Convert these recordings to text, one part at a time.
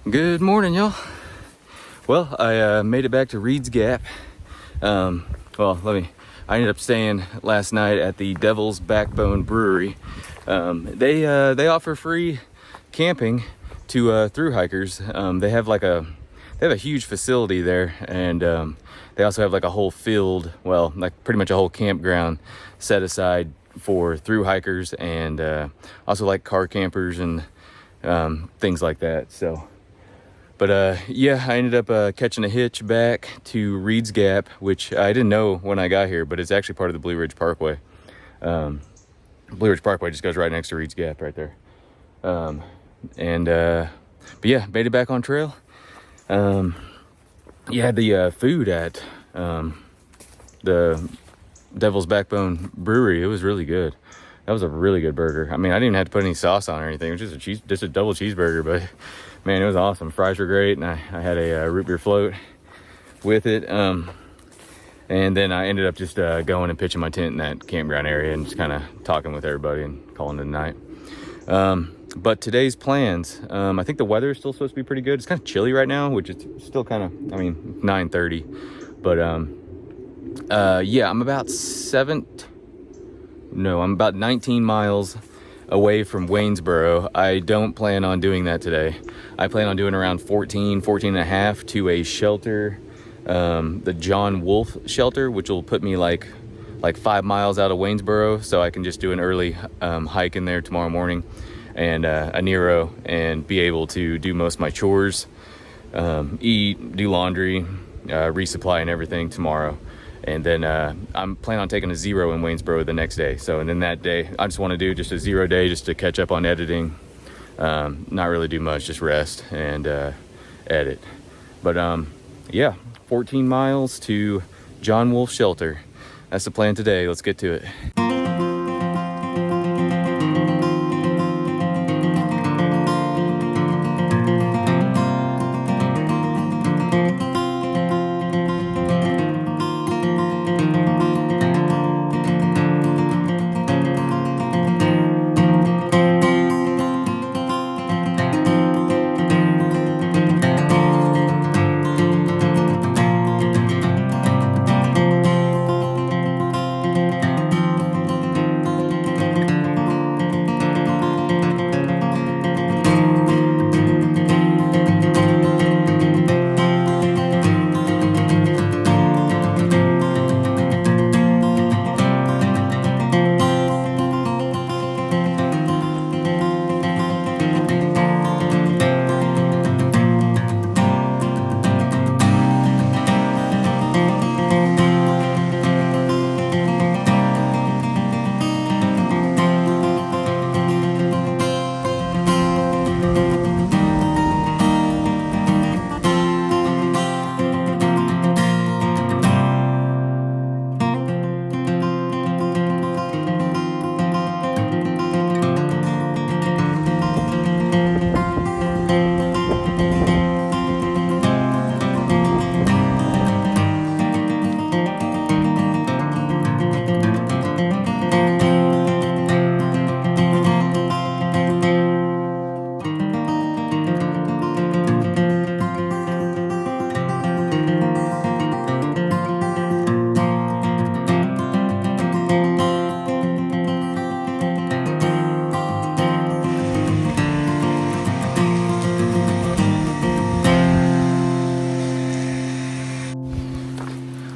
Good morning, y'all. Well, I made it back to Reed's Gap. I ended up staying last night at the Devil's Backbone Brewery. They offer free camping to through hikers. They have a huge facility there, and they also have like a whole field, like pretty much a whole campground set aside for through hikers, and also like car campers and things like that. But I ended up catching a hitch back to Reed's Gap, which I didn't know when I got here, but it's actually part of the Blue Ridge Parkway. Blue Ridge Parkway just goes right next to Reed's Gap right there. Made it back on trail. The food at the Devil's Backbone Brewery, it was really good. That was a really good burger. I mean, I didn't even have to put any sauce on or anything. It was just a double cheeseburger, but man, it was awesome. Fries were great, and I had a root beer float with it. And then I ended up just going and pitching my tent in that campground area and just kind of talking with everybody and calling it a night. But today's plans, I think the weather is still supposed to be pretty good. It's kind of chilly right now, which is still kind of, 9:30. But I'm about 19 miles away from Waynesboro. I don't plan on doing that today. I plan on doing around 14 and a half to a shelter, the John Wolfe shelter, which will put me like 5 miles out of Waynesboro, so I can just do an early hike in there tomorrow morning and a Nero, and be able to do most of my chores, eat, do laundry, resupply and everything tomorrow. And then I'm planning on taking a 0 in Waynesboro the next day. And then that day, I just want to do just a 0 day just to catch up on editing. Not really do much, just rest and edit. But 14 miles to John Wolfe Shelter. That's the plan today. Let's get to it.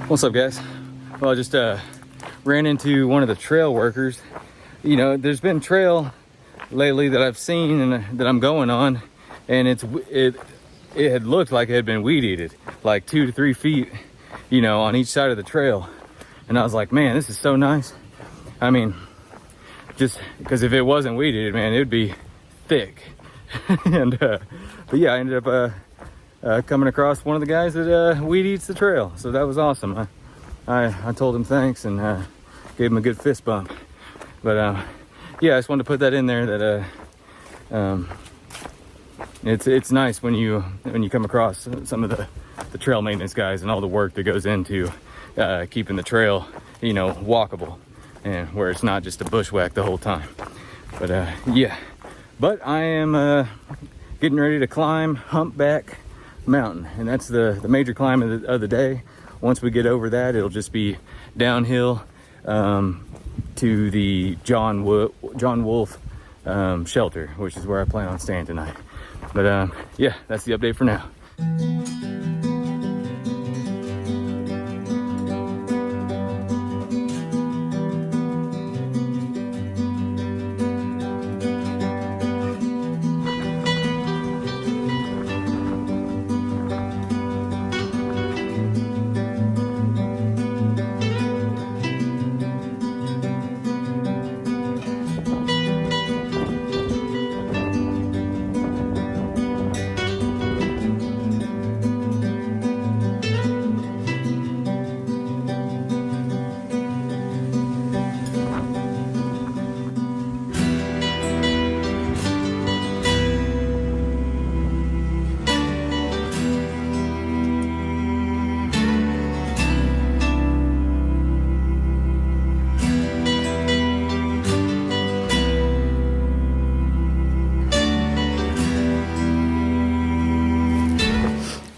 What's up, guys? Well, I just ran into one of the trail workers. There's been trail lately that I've seen and that I'm going on, and it had looked like it had been weed eated, like 2 to 3 feet, on each side of the trail. And I was like, man, this is so nice. I mean, just because if it wasn't weed eated, man, it would be thick. But yeah, I ended up coming across one of the guys that weed eats the trail, so that was awesome. I told him thanks and gave him a good fist bump. But I just wanted to put that in there that it's nice when you come across some of the trail maintenance guys and all the work that goes into keeping the trail walkable, and where it's not just a bushwhack the whole time. But but I am getting ready to climb Humpback Mountain, and that's the major climb of the day. Once we get over that, it'll just be downhill to the John Wolfe shelter, which is where I plan on staying tonight. But yeah, that's the update for now.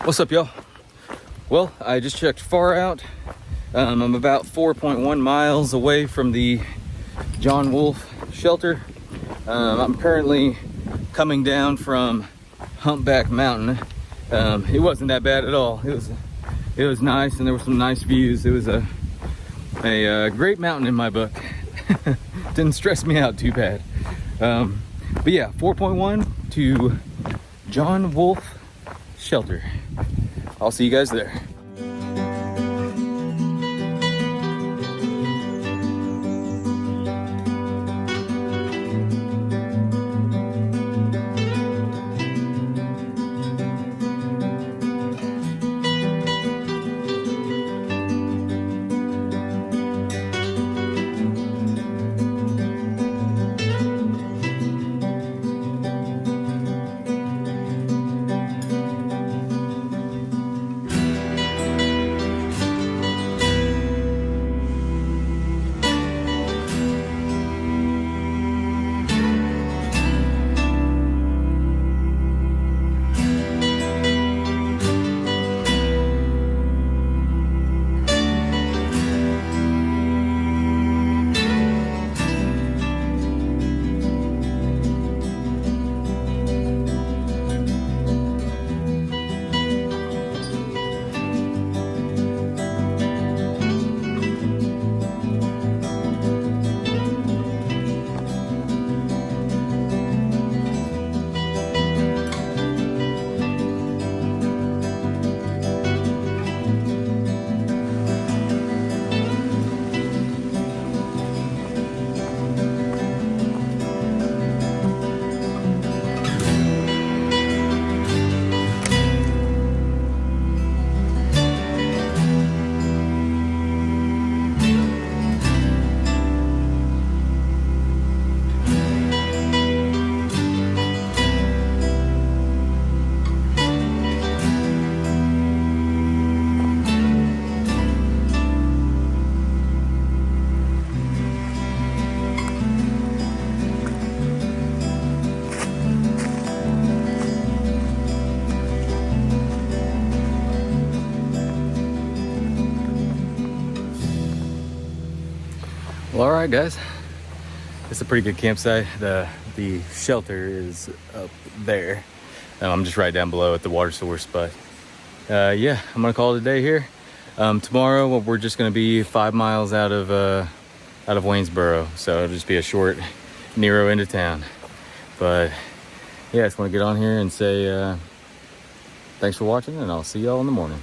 What's up, y'all? Well, I just checked far out. I'm about 4.1 miles away from the John Wolfe shelter. I'm currently coming down from Humpback Mountain. It wasn't that bad at all. It was nice, and there were some nice views. It was a great mountain in my book. Didn't stress me out too bad. But yeah, 4.1 to John Wolfe shelter. I'll see you guys there. Well, all right, guys. It's a pretty good campsite. The shelter is up there. I'm just right down below at the water source, but yeah, I'm gonna call it a day here. Tomorrow we're just gonna be 5 miles out of Waynesboro, so it'll just be a short Nero into town. But yeah, I just want to get on here and say thanks for watching, and I'll see y'all in the morning.